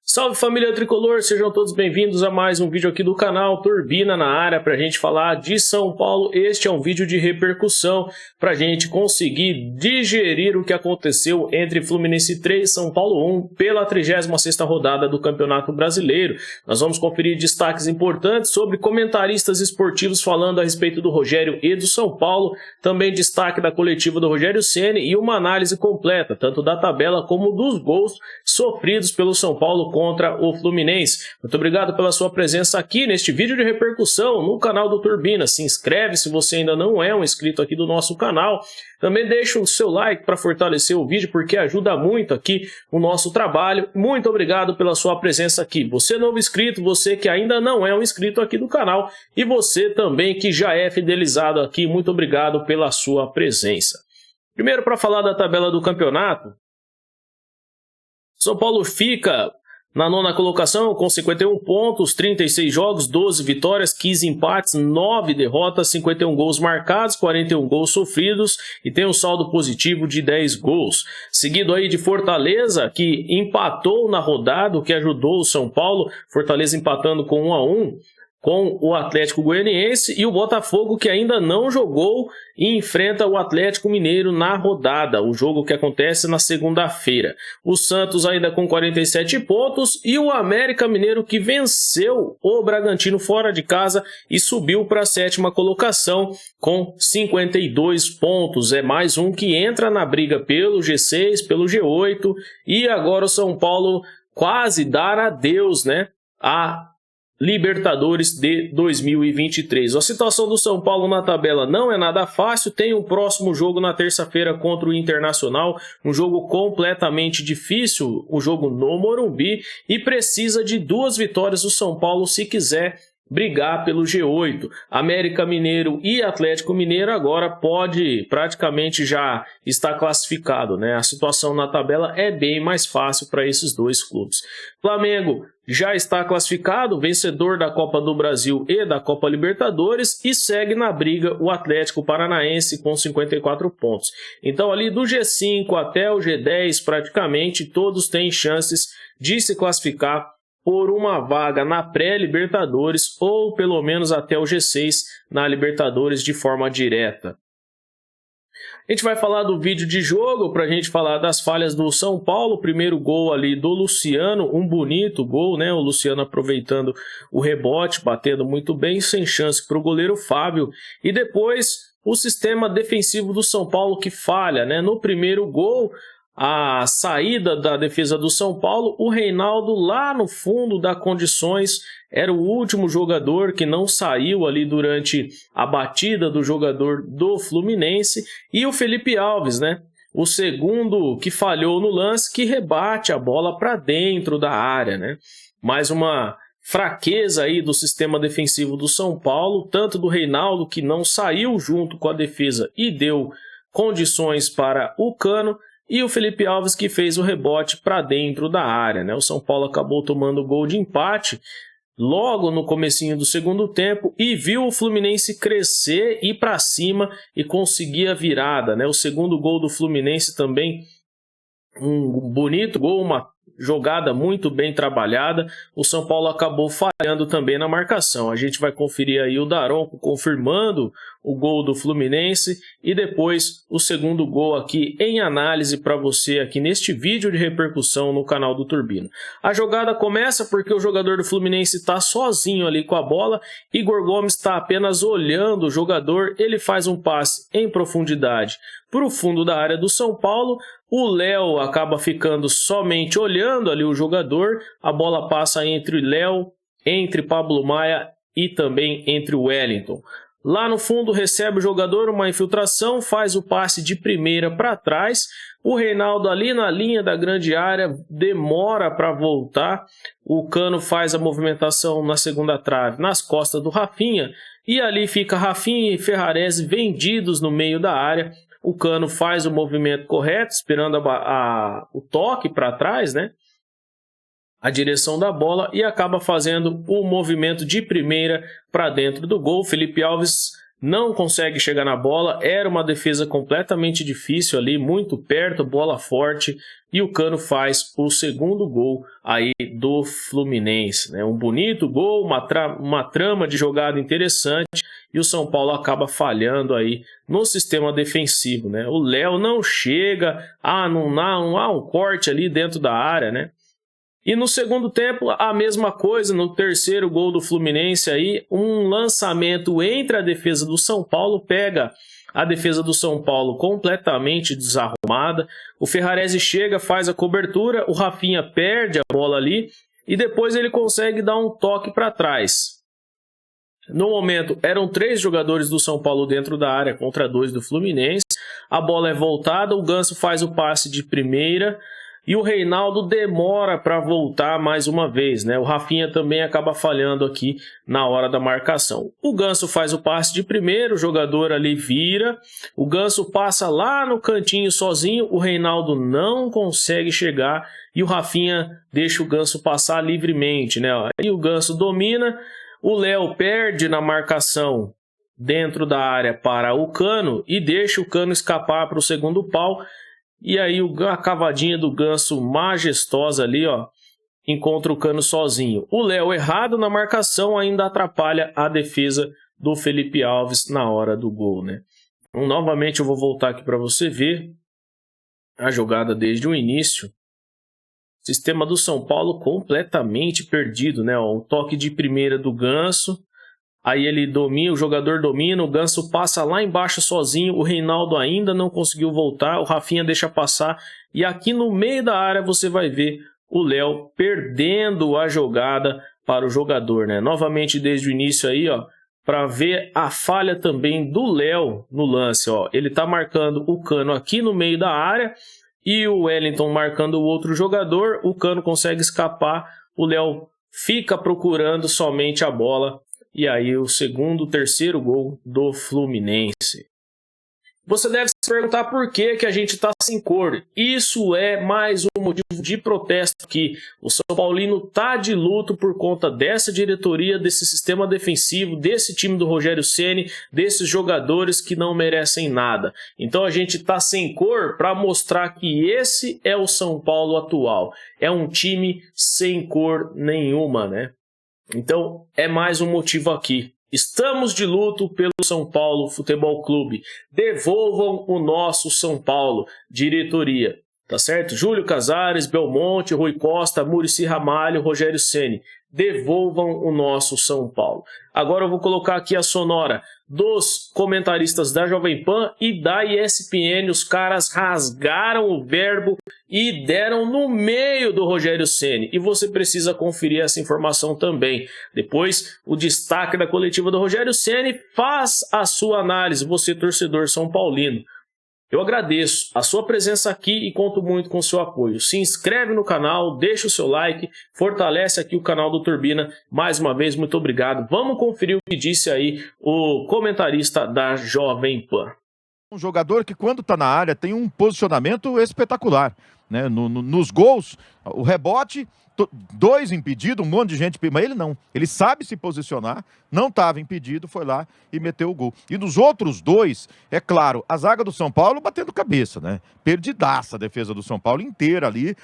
Salve família tricolor, sejam todos bem-vindos a mais um vídeo aqui do canal Turbina na área para a gente falar de São Paulo. Este é um vídeo de repercussão para a gente conseguir digerir o que aconteceu entre Fluminense 3 e São Paulo 1 pela 36ª rodada do Campeonato Brasileiro. Nós vamos conferir destaques importantes sobre comentaristas esportivos falando a respeito do Rogério e do São Paulo, também destaque da coletiva do Rogério Ceni e uma análise completa, tanto da tabela como dos gols sofridos pelo São Paulo contra o Fluminense. Muito obrigado pela sua presença aqui neste vídeo de repercussão no canal do Turbina. Se inscreve se você ainda não é um inscrito aqui do nosso canal. Também deixa o seu like para fortalecer o vídeo, porque ajuda muito aqui o nosso trabalho. Muito obrigado pela sua presença aqui. Você novo inscrito, você que ainda não é um inscrito aqui do canal e você também que já é fidelizado aqui, muito obrigado pela sua presença. Primeiro, para falar da tabela do campeonato, São Paulo fica na nona colocação com 51 pontos, 36 jogos, 12 vitórias, 15 empates, 9 derrotas, 51 gols marcados, 41 gols sofridos e tem um saldo positivo de 10 gols. Seguido aí de Fortaleza, que empatou na rodada, o que ajudou o São Paulo, Fortaleza empatando com 1-1 com o Atlético Goianiense, e o Botafogo, que ainda não jogou e enfrenta o Atlético Mineiro na rodada, o jogo que acontece na segunda-feira. O Santos ainda com 47 pontos e o América Mineiro, que venceu o Bragantino fora de casa e subiu para a 7ª colocação com 52 pontos. É mais um que entra na briga pelo G6, pelo G8, e agora o São Paulo quase dar adeus, né, a Libertadores de 2023. A situação do São Paulo na tabela não é nada fácil, tem um próximo jogo na terça-feira contra o Internacional, um jogo completamente difícil, um jogo no Morumbi, e precisa de 2 vitórias do São Paulo se quiser brigar pelo G8. América Mineiro e Atlético Mineiro agora pode praticamente já estar classificado, né? A situação na tabela é bem mais fácil para esses dois clubes. Flamengo já está classificado, vencedor da Copa do Brasil e da Copa Libertadores, e segue na briga o Atlético Paranaense com 54 pontos. Então ali do G5 até o G10 praticamente todos têm chances de se classificar por uma vaga na pré-Libertadores ou pelo menos até o G6 na Libertadores de forma direta. A gente vai falar do vídeo de jogo para a gente falar das falhas do São Paulo. Primeiro gol ali do Luciano, um bonito gol, né? O Luciano aproveitando o rebote, batendo muito bem, sem chance para o goleiro Fábio. E depois o sistema defensivo do São Paulo que falha, né? No primeiro gol, a saída da defesa do São Paulo, o Reinaldo lá no fundo das condições era o último jogador que não saiu ali durante a batida do jogador do Fluminense, e o Felipe Alves, né? O segundo que falhou no lance, que rebate a bola para dentro da área, né? Mais uma fraqueza aí do sistema defensivo do São Paulo, tanto do Reinaldo, que não saiu junto com a defesa e deu condições para o Cano, e o Felipe Alves, que fez o rebote para dentro da área, né? O São Paulo acabou tomando o gol de empate logo no comecinho do segundo tempo e viu o Fluminense crescer, ir para cima e conseguir a virada, né? O segundo gol do Fluminense também, um bonito gol, uma jogada muito bem trabalhada. O São Paulo acabou falhando também na marcação. A gente vai conferir aí o Daronco confirmando o gol do Fluminense e depois o segundo gol aqui em análise para você aqui neste vídeo de repercussão no canal do Turbino. A jogada começa porque o jogador do Fluminense está sozinho ali com a bola, Igor Gomes está apenas olhando o jogador, ele faz um passe em profundidade para o fundo da área do São Paulo, o Léo acaba ficando somente olhando ali o jogador, a bola passa entre Léo, entre Pablo Maia e também entre o Wellington. Lá no fundo recebe o jogador uma infiltração, faz o passe de primeira para trás, o Reinaldo ali na linha da grande área demora para voltar, o Cano faz a movimentação na segunda trave nas costas do Rafinha, e ali fica Rafinha e Ferrarese vendidos no meio da área. O Cano faz o movimento correto, esperando o toque para trás, né? A direção da bola, e acaba fazendo o movimento de primeira para dentro do gol. Felipe Alves não consegue chegar na bola, era uma defesa completamente difícil ali, muito perto, bola forte, e o Cano faz o segundo gol aí do Fluminense, né? Um bonito gol, uma trama de jogada interessante, e o São Paulo acaba falhando aí no sistema defensivo, né? O Léo não chega, não há um corte ali dentro da área, né? E no segundo tempo, a mesma coisa, no terceiro gol do Fluminense aí, um lançamento entre a defesa do São Paulo, pega a defesa do São Paulo completamente desarrumada, o Ferrarese chega, faz a cobertura, o Rafinha perde a bola ali, e depois ele consegue dar um toque para trás. No momento, eram 3 jogadores do São Paulo dentro da área contra 2 do Fluminense, a bola é voltada, o Ganso faz o passe de primeira, e o Reinaldo demora para voltar mais uma vez, né? O Rafinha também acaba falhando aqui na hora da marcação. O Ganso faz o passe de primeiro, o jogador ali vira, o Ganso passa lá no cantinho sozinho, o Reinaldo não consegue chegar e o Rafinha deixa o Ganso passar livremente, né? E o Ganso domina, o Léo perde na marcação dentro da área para o Cano e deixa o Cano escapar para o segundo pau. E aí a cavadinha do Ganso majestosa ali, ó, encontra o Cano sozinho. O Léo errado na marcação ainda atrapalha a defesa do Felipe Alves na hora do gol, né? Então, novamente eu vou voltar aqui para você ver a jogada desde o início. Sistema do São Paulo completamente perdido, né? Ó, o toque de primeira do Ganso. Aí ele domina, o jogador domina, o Ganso passa lá embaixo sozinho, o Reinaldo ainda não conseguiu voltar, o Rafinha deixa passar, e aqui no meio da área você vai ver o Léo perdendo a jogada para o jogador, né? Novamente desde o início aí, ó, para ver a falha também do Léo no lance, ó. Ele tá marcando o Cano aqui no meio da área, e o Wellington marcando o outro jogador, o Cano consegue escapar, o Léo fica procurando somente a bola. E aí o segundo, terceiro gol do Fluminense. Você deve se perguntar por que a gente está sem cor. Isso é mais um motivo de protesto aqui. O São Paulino está de luto por conta dessa diretoria, desse sistema defensivo, desse time do Rogério Ceni, desses jogadores que não merecem nada. Então a gente está sem cor para mostrar que esse é o São Paulo atual. É um time sem cor nenhuma, né? Então é mais um motivo aqui. Estamos de luto pelo São Paulo Futebol Clube. Devolvam o nosso São Paulo, diretoria. Tá certo? Júlio Casares, Belmonte, Rui Costa, Muricy Ramalho, Rogério Ceni. Devolvam o nosso São Paulo. Agora eu vou colocar aqui a sonora dos comentaristas da Jovem Pan e da ESPN. Os caras rasgaram o verbo e deram no meio do Rogério Ceni. E você precisa conferir essa informação também. Depois, o destaque da coletiva do Rogério Ceni. Faz a sua análise, você torcedor são paulino. Eu agradeço a sua presença aqui e conto muito com o seu apoio. Se inscreve no canal, deixa o seu like, fortalece aqui o canal do Turbina. Mais uma vez, muito obrigado. Vamos conferir o que disse aí o comentarista da Jovem Pan. Um jogador que quando está na área tem um posicionamento espetacular, né? Nos gols, o rebote, 2 impedidos, um monte de gente, mas ele não. Ele sabe se posicionar, não estava impedido, foi lá e meteu o gol. E dos outros 2, é claro, a zaga do São Paulo batendo cabeça, né? Perdidaça a defesa do São Paulo inteira ali.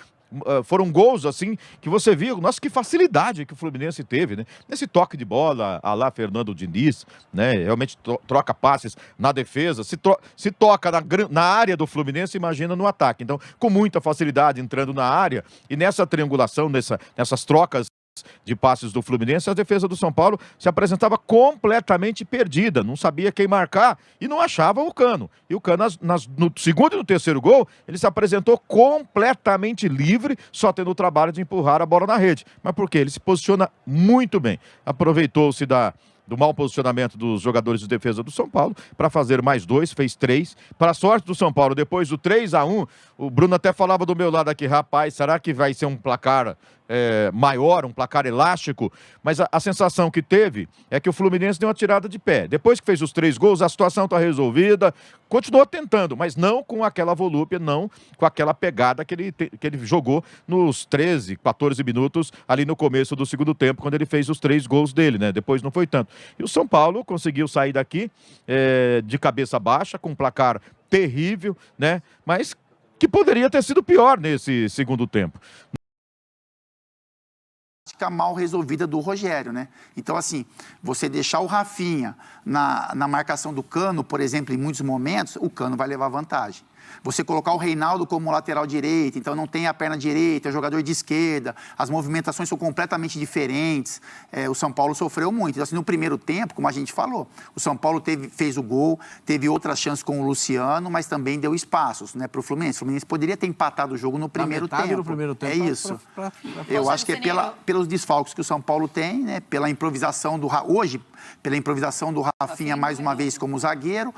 Foram gols assim que você viu, nossa, que facilidade que o Fluminense teve, né? Nesse toque de bola, a lá Fernando Diniz, né? Realmente troca passes na defesa, se toca na área do Fluminense, imagina no ataque. Então, com muita facilidade entrando na área e nessa triangulação, nessas trocas de passes do Fluminense, a defesa do São Paulo se apresentava completamente perdida, não sabia quem marcar e não achava o Cano. E o Cano, no segundo e no terceiro gol, ele se apresentou completamente livre, só tendo o trabalho de empurrar a bola na rede. Mas por quê? Ele se posiciona muito bem. Aproveitou-se do mau posicionamento dos jogadores de defesa do São Paulo para fazer mais 2, fez 3. Para a sorte do São Paulo, depois do 3-1, o Bruno até falava do meu lado aqui, rapaz, será que vai ser um placar maior, um placar elástico, mas a sensação que teve é que o Fluminense deu uma tirada de pé. Depois que fez os 3 gols, a situação está resolvida, continuou tentando, mas não com aquela volúpia, não com aquela pegada que ele jogou nos 13, 14 minutos ali no começo do segundo tempo, quando ele fez os 3 gols dele, né? Depois não foi tanto. E o São Paulo conseguiu sair daqui de cabeça baixa, com um placar terrível, né? Mas que poderia ter sido pior nesse segundo tempo. Mal resolvida do Rogério, né? Então, assim, você deixar o Rafinha na marcação do Cano, por exemplo, em muitos momentos, o Cano vai levar vantagem. Você colocar o Reinaldo como lateral direito, então não tem a perna direita, é jogador de esquerda, as movimentações são completamente diferentes. O São Paulo sofreu muito. Então, assim, no primeiro tempo, como a gente falou, o São Paulo fez o gol, teve outras chances com o Luciano, mas também deu espaços, né, para o Fluminense. O Fluminense poderia ter empatado o jogo no primeiro tempo. No primeiro tempo. É isso. Eu acho que é pelos desfalques que o São Paulo tem, né, pela improvisação hoje, pela improvisação do Rafinha mais uma vez como zagueiro,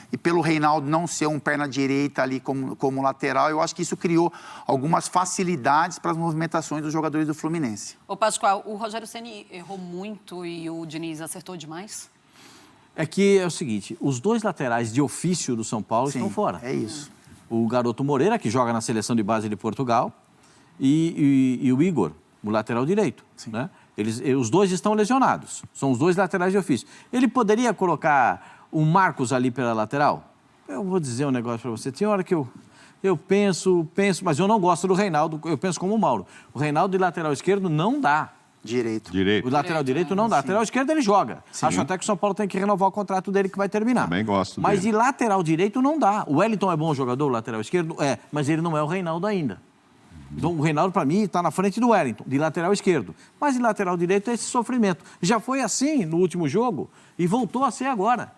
e pelo Reinaldo não ser um perna direita ali como lateral, eu acho que isso criou algumas facilidades para as movimentações dos jogadores do Fluminense. Ô Pascoal, o Rogério Ceni errou muito e o Diniz acertou demais? É que é o seguinte, os 2 laterais de ofício do São Paulo estão fora. É isso. O garoto Moreira, que joga na seleção de base de Portugal, e o Igor, o lateral direito, né? Os 2 estão lesionados, são os 2 laterais de ofício. Ele poderia colocar o Marcos ali pela lateral? Eu vou dizer um negócio para você. Tem hora que eu penso, mas eu não gosto do Reinaldo, eu penso como o Mauro. O Reinaldo de lateral esquerdo não dá. Direito. O lateral direito não dá. Lateral esquerdo ele joga. Sim. Acho até que o São Paulo tem que renovar o contrato dele que vai terminar. Também gosto Mas dele. de lateral direito não dá. O Wellington é bom jogador, o lateral esquerdo? É, mas ele não é o Reinaldo ainda. Então, o Reinaldo, para mim, está na frente do Wellington, de lateral esquerdo. Mas de lateral direito é esse sofrimento. Já foi assim no último jogo e voltou a ser agora.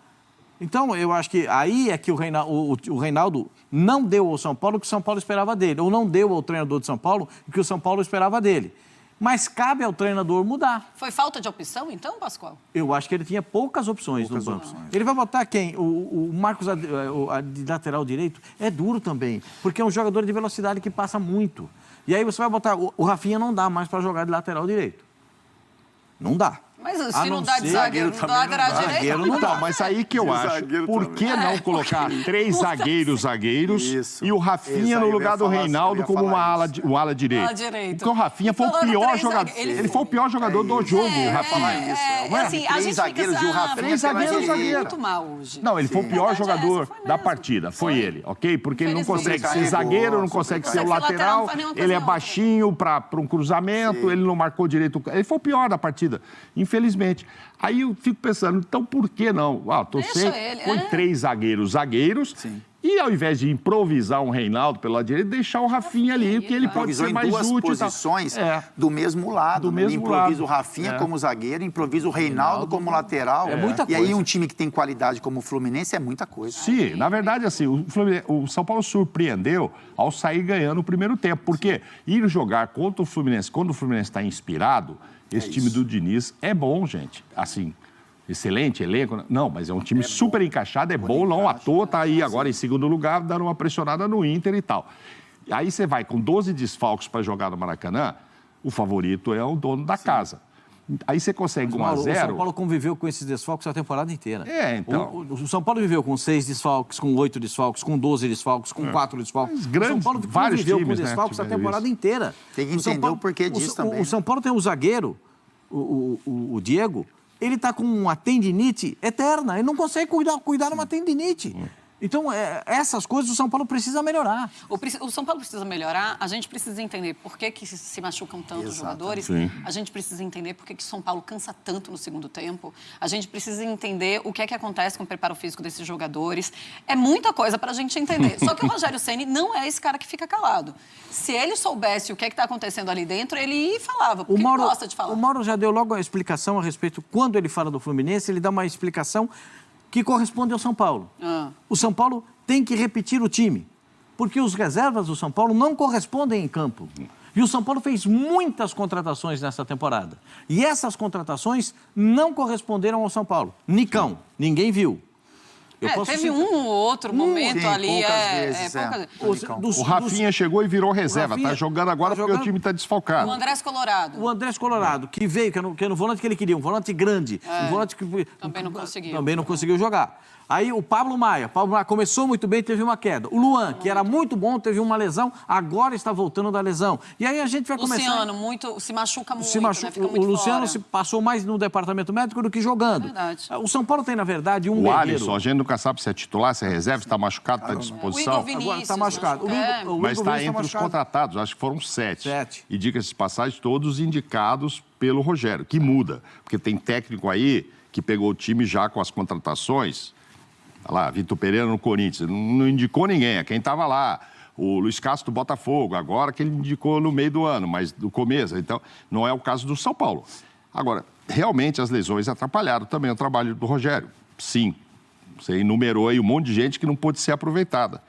Então, eu acho que aí é que o Reinaldo não deu ao São Paulo o que o São Paulo esperava dele, ou não deu ao treinador de São Paulo o que o São Paulo esperava dele. Mas cabe ao treinador mudar. Foi falta de opção, então, Pascoal? Eu acho que ele tinha poucas opções no banco. Ele vai botar quem? O Marcos, de lateral direito, é duro também, porque é um jogador de velocidade que passa muito. E aí você vai botar... O Rafinha não dá mais para jogar de lateral direito. Não dá. Mas se não dá de zagueiro, não dá lateral direito. Então, mas aí que eu acho, por que não colocar 3 zagueiros e o Rafinha no lugar do Reinaldo como um ala direito? Porque o Rafinha foi o pior jogador. Ele foi o pior jogador do jogo, o Rafinha. Assim, a gente zagueiros fica... e o Rafinha 3 zagueiros, muito mal hoje. Não, ele foi o pior jogador da partida, foi ele, ok? Porque ele não consegue ser zagueiro, não consegue ser o lateral, ele é baixinho para um cruzamento, ele não marcou direito. Ele foi o pior da partida, infelizmente. Aí eu fico pensando, então por que não? Põe 3 zagueiros, Sim. e ao invés de improvisar um Reinaldo pelo lado direito, deixar o Rafinha ali, que ele pode ser mais útil. Em 2 posições do mesmo lado. Ele improvisa o Rafinha como zagueiro, improvisa o Reinaldo como lateral. É muita coisa. E aí um time que tem qualidade como o Fluminense é muita coisa. Sim, na verdade, assim, o São Paulo surpreendeu ao sair ganhando o primeiro tempo, porque ir jogar contra o Fluminense, quando o Fluminense está inspirado, esse time do Diniz é bom, gente. Assim, excelente elenco. Não, mas é um time super encaixado, é bom, não à toa, tá aí agora em segundo lugar, dando uma pressionada no Inter e tal. Aí você vai com 12 desfalques para jogar no Maracanã, o favorito é o dono da casa. Aí você consegue 1 a 0. O São Paulo conviveu com esses desfalques a temporada inteira. Então. O São Paulo viveu com 6 desfalques, com 8 desfalques, com 12 desfalques, com 4 desfalques. Grandes, o São Paulo vários conviveu times, com desfalques a temporada isso. inteira. Tem que entender o porquê disso também. O São Paulo tem um zagueiro, o Diego, ele está com uma tendinite eterna. Ele não consegue cuidar de uma tendinite. Então, essas coisas o São Paulo precisa melhorar. O São Paulo precisa melhorar, a gente precisa entender por que se machucam tanto os jogadores, a gente precisa entender por que o São Paulo cansa tanto no segundo tempo, a gente precisa entender o que é que acontece com o preparo físico desses jogadores. É muita coisa para a gente entender. Só que o Rogério Ceni não é esse cara que fica calado. Se ele soubesse o que é que está acontecendo ali dentro, ele ia e falava, porque ele gosta de falar. O Mauro já deu logo a explicação a respeito, quando ele fala do Fluminense, ele dá uma explicação que corresponde ao São Paulo. O São Paulo tem que repetir o time, porque os reservas do São Paulo não correspondem em campo. E o São Paulo fez muitas contratações nessa temporada. E essas contratações não corresponderam ao São Paulo. Nicão, ninguém viu. Teve um ou outro momento ali. Poucas vezes. O Rafinha chegou e virou reserva. Tá jogando agora porque o time tá desfalcado. O Andrés Colorado. O Andrés Colorado, que veio, que era o volante que ele queria, um volante grande. Um volante que também não conseguiu jogar. Aí o Pablo Maia começou muito bem, teve uma queda. O Luan, que era muito bom, teve uma lesão, agora está voltando da lesão. E aí a gente vai começar... Luciano, se machuca muito, né? Fica muito o Luciano se passou mais no departamento médico do que jogando. Verdade. O São Paulo tem, na verdade, um O Alisson, a gente nunca sabe se é titular, se é reserva, se está machucado, está à disposição. Agora está machucado. Mas está entre os contratados, acho que foram 7. E diga-se de passagem, todos indicados pelo Rogério, que muda. Porque tem técnico aí que pegou o time já com as contratações. Olha lá, Vitor Pereira no Corinthians, não indicou ninguém, é quem estava lá. O Luiz Castro do Botafogo, agora que ele indicou no meio do ano, mas do começo. Então, não é o caso do São Paulo. Agora, realmente as lesões atrapalharam também o trabalho do Rogério. Sim, você enumerou aí um monte de gente que não pôde ser aproveitada.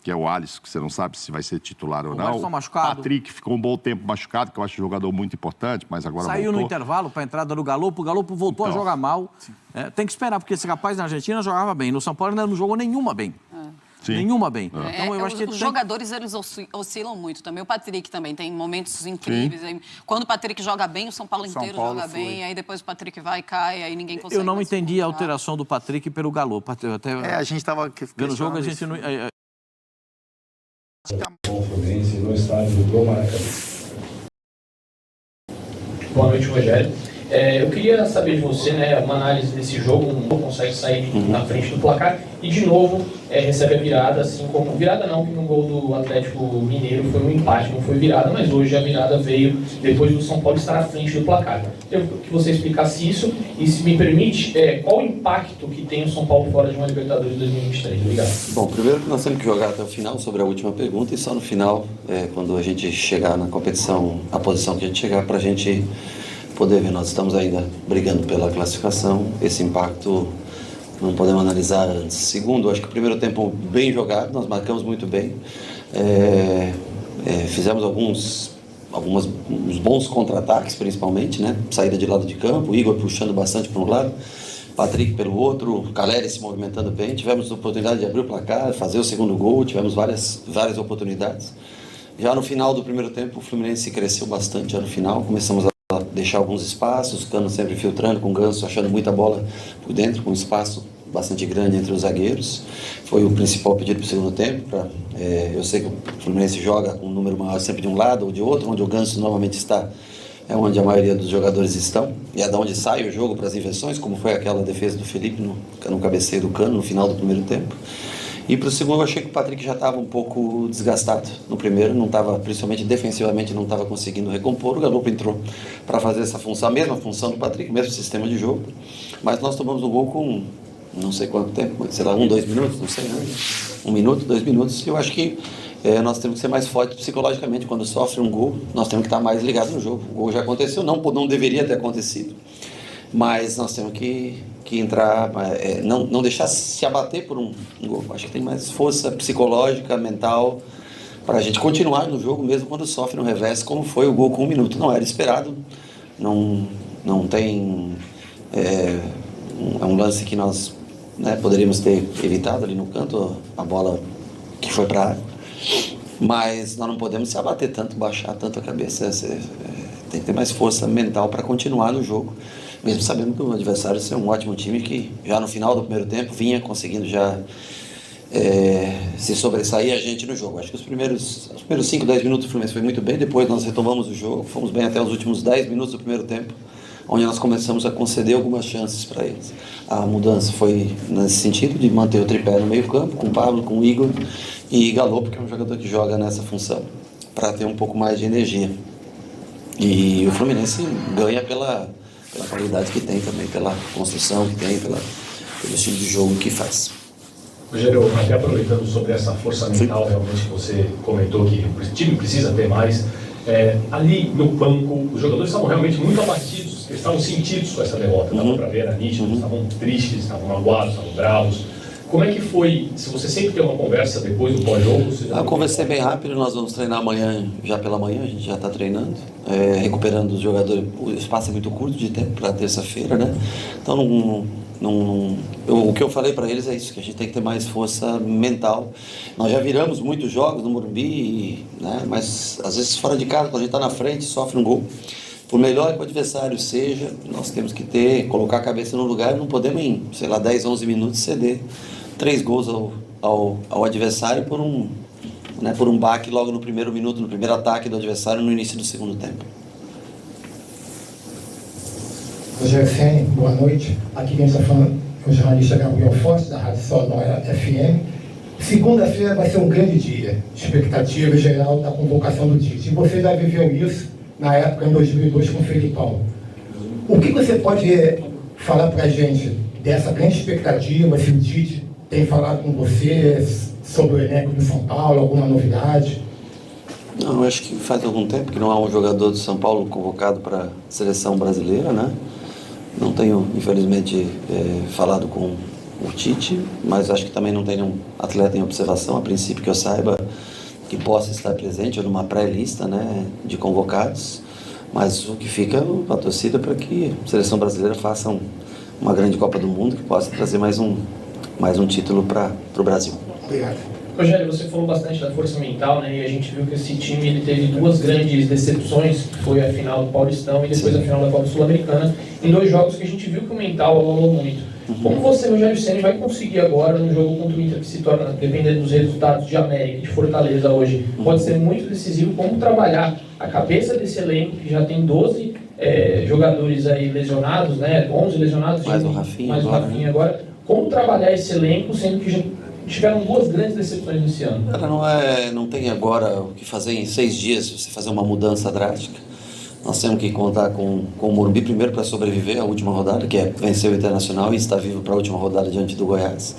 Que é o Alisson, que você não sabe se vai ser titular ou não. O Patrick ficou um bom tempo machucado, que eu acho um jogador muito importante, mas agora saiu voltou. No intervalo para a entrada do Galopo, o Galopo voltou a jogar mal. Tem que esperar, porque esse rapaz na Argentina jogava bem. No São Paulo ainda não jogou nenhuma bem. Nenhuma bem. Então, eu acho que os jogadores, eles oscilam muito também. O Patrick também tem momentos incríveis. Aí, quando o Patrick joga bem, o São Paulo inteiro joga bem. Aí depois o Patrick vai e cai, aí ninguém consegue. Eu não entendi a alteração do Patrick pelo Galopo. A gente estava... Vendo o jogo, a gente não... O Fluminense no estádio do Maracanã. Boa noite, Rogério. Eu queria saber de você, né, uma análise desse jogo, não consegue sair na frente do placar e, de novo, recebe a virada, assim como... Virada não, porque no gol do Atlético Mineiro foi um empate, não foi virada, mas hoje a virada veio depois do São Paulo estar à frente do placar. Eu queria que você explicasse isso e, se me permite, qual o impacto que tem o São Paulo fora de uma Libertadores 2023? Obrigado. Bom, primeiro que nós temos que jogar até o final sobre a última pergunta e só no final, quando a gente chegar na competição, a posição que a gente chegar, para a gente poder ver. Nós estamos ainda brigando pela classificação, esse impacto não podemos analisar antes. Segundo, acho que o primeiro tempo bem jogado, nós marcamos muito bem, fizemos uns bons contra-ataques, principalmente, né? Saída de lado de campo, o Igor puxando bastante para um lado, Patrick pelo outro, o Caleri se movimentando bem, tivemos oportunidade de abrir o placar, fazer o segundo gol, tivemos várias oportunidades. Já no final do primeiro tempo, o Fluminense cresceu bastante, já no final, começamos a deixar alguns espaços, o Cano sempre filtrando com o Ganso, achando muita bola por dentro, com um espaço bastante grande entre os zagueiros. Foi o principal pedido para o segundo tempo. Eu sei que o Fluminense joga com um número maior sempre de um lado ou de outro, onde o Ganso normalmente está, é onde a maioria dos jogadores estão, e é da onde sai o jogo para as inversões, como foi aquela defesa do Felipe no cabeceio do Cano, no final do primeiro tempo. E para o segundo, eu achei que o Patrick já estava um pouco desgastado. No primeiro, não estava, principalmente defensivamente, não estava conseguindo recompor. O Galopo entrou para fazer essa função, a mesma função do Patrick, mesmo sistema de jogo. Mas nós tomamos um gol com não sei quanto tempo, sei lá, 2 minutos, não sei, né? 1 minuto, 2 minutos. E eu acho que nós temos que ser mais fortes psicologicamente. Quando sofre um gol, nós temos que estar mais ligados no jogo. O gol já aconteceu, não deveria ter acontecido. Mas nós temos que entrar, não deixar se abater por um gol. Acho que tem mais força psicológica, mental, para a gente continuar no jogo, mesmo quando sofre um revés, como foi o gol com 1 minuto. Não era esperado, não tem... É um lance que nós poderíamos ter evitado ali no canto, a bola que foi para a área. Mas nós não podemos se abater tanto, baixar tanto a cabeça. Tem que ter mais força mental para continuar no jogo. Mesmo sabendo que o adversário é um ótimo time que já no final do primeiro tempo vinha conseguindo já se sobressair a gente no jogo. Acho que os primeiros 5, 10 minutos do Fluminense foi muito bem, depois nós retomamos o jogo, fomos bem até os últimos 10 minutos do primeiro tempo, onde nós começamos a conceder algumas chances para eles. A mudança foi nesse sentido de manter o tripé no meio campo, com o Pablo, com o Igor e Galopo, que é um jogador que joga nessa função, para ter um pouco mais de energia. E o Fluminense ganha pela qualidade que tem também, pela construção que tem, pelo estilo de jogo que faz. Rogério, até aproveitando sobre essa força mental, realmente você comentou que o time precisa ter mais. Ali no banco, os jogadores estavam realmente muito abatidos, eles estavam sentidos com essa derrota, dava para ver, era nítido, eles estavam tristes, estavam magoados, estavam bravos. Como é que foi, se você sempre tem uma conversa depois do pós-jogo? Eu conversei bem rápido, nós vamos treinar amanhã, já pela manhã, a gente já está treinando, recuperando os jogadores, o espaço é muito curto de tempo para terça-feira, né? Então O que eu falei para eles é isso, que a gente tem que ter mais força mental. Nós já viramos muitos jogos no Morumbi, né? Mas às vezes fora de casa, quando a gente está na frente, sofre um gol. Por melhor que o adversário seja, nós temos que colocar a cabeça no lugar e não podemos em, 10, 11 minutos ceder 3 gols ao adversário por um baque logo no primeiro minuto, no primeiro ataque do adversário no início do segundo tempo. Rogério Ceni, boa noite. Aqui quem está falando é o jornalista Gabriel Fontes, da Rádio Sonora FM. Segunda-feira vai ser um grande dia, expectativa geral da convocação do Tite. E você já viveu isso na época, em 2002, com o Felipão. O que você pode falar para a gente dessa grande expectativa, se o Tite tem falado com você sobre o elenco do São Paulo, alguma novidade? Não, eu acho que faz algum tempo que não há um jogador do São Paulo convocado para a seleção brasileira, né? Não tenho, infelizmente, falado com o Tite, mas acho que também não tem nenhum atleta em observação, a princípio que eu saiba, que possa estar presente ou numa pré-lista, né, de convocados. Mas o que fica a torcida para que a seleção brasileira faça uma grande Copa do Mundo, que possa trazer mais um título para o Brasil. Obrigado. Rogério, você falou bastante da força mental, né? E a gente viu que esse time ele teve 2 grandes decepções, que foi a final do Paulistão e depois a final da Copa Sul-Americana, em 2 jogos que a gente viu que o mental abalou muito. Como você, Rogério Ceni, vai conseguir agora no jogo contra o Inter, que se torna, dependendo dos resultados de América, de Fortaleza hoje, pode ser muito decisivo, como trabalhar a cabeça desse elenco, que já tem 12 jogadores aí lesionados, né? 11 lesionados, mais o Rafinha agora. Como trabalhar esse elenco, sendo que já tiveram 2 grandes decepções nesse ano? Não tem agora o que fazer em 6 dias, você fazer uma mudança drástica. Nós temos que contar com o Morumbi primeiro para sobreviver à última rodada, que é vencer o Internacional e estar vivo para a última rodada diante do Goiás.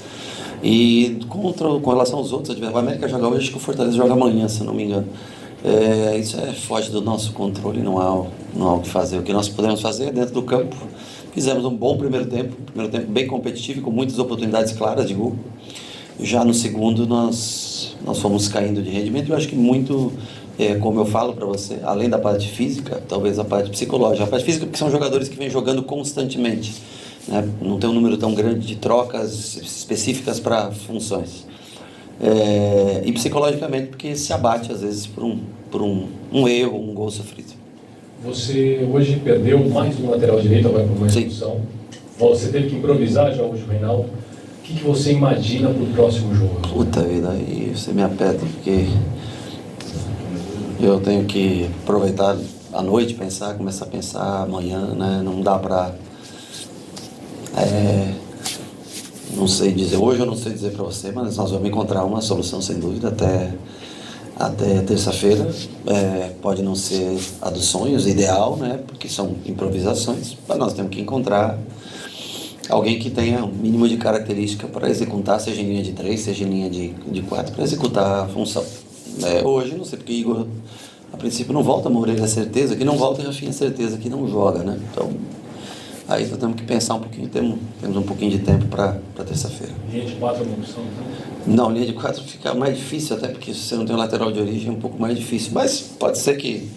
E com relação aos outros, o América joga hoje, acho que o Fortaleza joga amanhã, se não me engano. Isso foge do nosso controle, não há o que fazer. O que nós podemos fazer é dentro do campo. Fizemos um bom primeiro tempo bem competitivo, com muitas oportunidades claras de gol. Já no segundo nós fomos caindo de rendimento, e eu acho que muito, como eu falo para você, além da parte física, talvez a parte psicológica. A parte física porque são jogadores que vêm jogando constantemente, né? Não tem um número tão grande de trocas específicas para funções. E psicologicamente porque se abate às vezes por um erro, um gol sofrido. Você hoje perdeu mais um lateral direito, agora por uma expulsão. Você teve que improvisar já hoje, Reinaldo. O que você imagina para o próximo jogo? Puta vida, aí você me aperta, porque eu tenho que aproveitar a noite, começar a pensar amanhã, né? Não dá para... não sei dizer, hoje eu não sei dizer para você, mas nós vamos encontrar uma solução sem dúvida até terça-feira. Pode não ser a dos sonhos, ideal, né? Porque são improvisações, mas nós temos que encontrar alguém que tenha um mínimo de característica para executar, seja em linha de 3, seja em linha de 4, para executar a função. Hoje, não sei porque Igor, a princípio, não volta, Moreira é certeza que não volta e Rafinha é certeza que não joga, né? Então, aí nós temos que pensar um pouquinho, temos um pouquinho de tempo para terça-feira. Linha de 4 é uma opção, então? Não, linha de 4 fica mais difícil, até porque se você não tem um lateral de origem é um pouco mais difícil, mas pode ser que...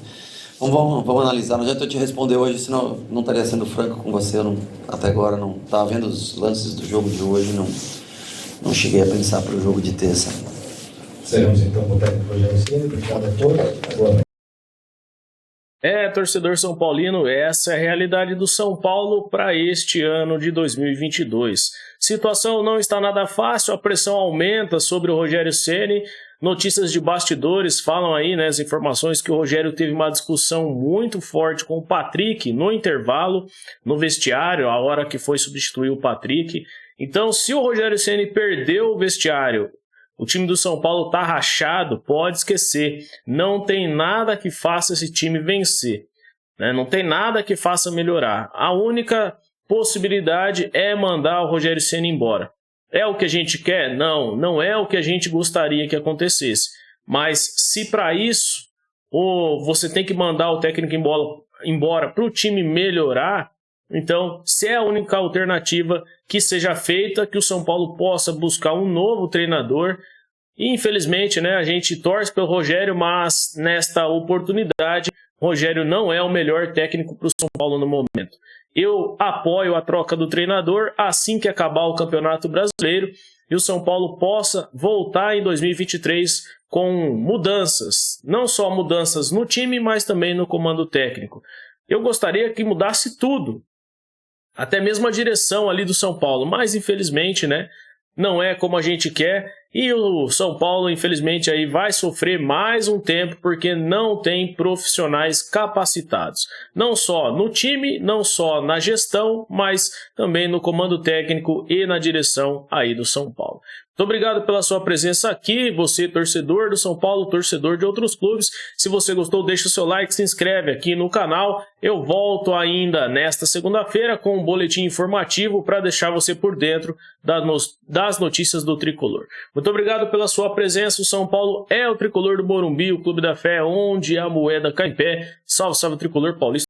Vamos analisar, não adianta eu te responder hoje, senão não estaria sendo franco com você, até agora não estava vendo os lances do jogo de hoje, não cheguei a pensar para o jogo de terça. Seremos então com o técnico Rogério Ceni, obrigado a todos, agora. Torcedor São Paulino, essa é a realidade do São Paulo para este ano de 2022. Situação não está nada fácil, a pressão aumenta sobre o Rogério Ceni. Notícias de bastidores falam aí, né, as informações que o Rogério teve uma discussão muito forte com o Patrick no intervalo, no vestiário, a hora que foi substituir o Patrick. Então, se o Rogério Ceni perdeu o vestiário, o time do São Paulo tá rachado, pode esquecer. Não tem nada que faça esse time vencer, né? Não tem nada que faça melhorar. A única possibilidade é mandar o Rogério Ceni embora. É o que a gente quer? Não, não é o que a gente gostaria que acontecesse. Mas se para isso você tem que mandar o técnico embora para o time melhorar, então se é a única alternativa que seja feita, que o São Paulo possa buscar um novo treinador E, infelizmente, né, a gente torce pelo Rogério, mas nesta oportunidade, o Rogério não é o melhor técnico para o São Paulo no momento. Eu apoio a troca do treinador assim que acabar o Campeonato Brasileiro e o São Paulo possa voltar em 2023 com mudanças. Não só mudanças no time, mas também no comando técnico. Eu gostaria que mudasse tudo, até mesmo a direção ali do São Paulo, mas infelizmente, né, não é como a gente quer. E o São Paulo, infelizmente, aí vai sofrer mais um tempo porque não tem profissionais capacitados. Não só no time, não só na gestão, mas também no comando técnico e na direção aí do São Paulo. Muito obrigado pela sua presença aqui, você torcedor do São Paulo, torcedor de outros clubes. Se você gostou, deixa o seu like, se inscreve aqui no canal. Eu volto ainda nesta segunda-feira com um boletim informativo para deixar você por dentro das notícias do Tricolor. Muito obrigado pela sua presença. O São Paulo é o Tricolor do Morumbi, o Clube da Fé, onde a moeda cai em pé. Salve, salve, Tricolor paulista.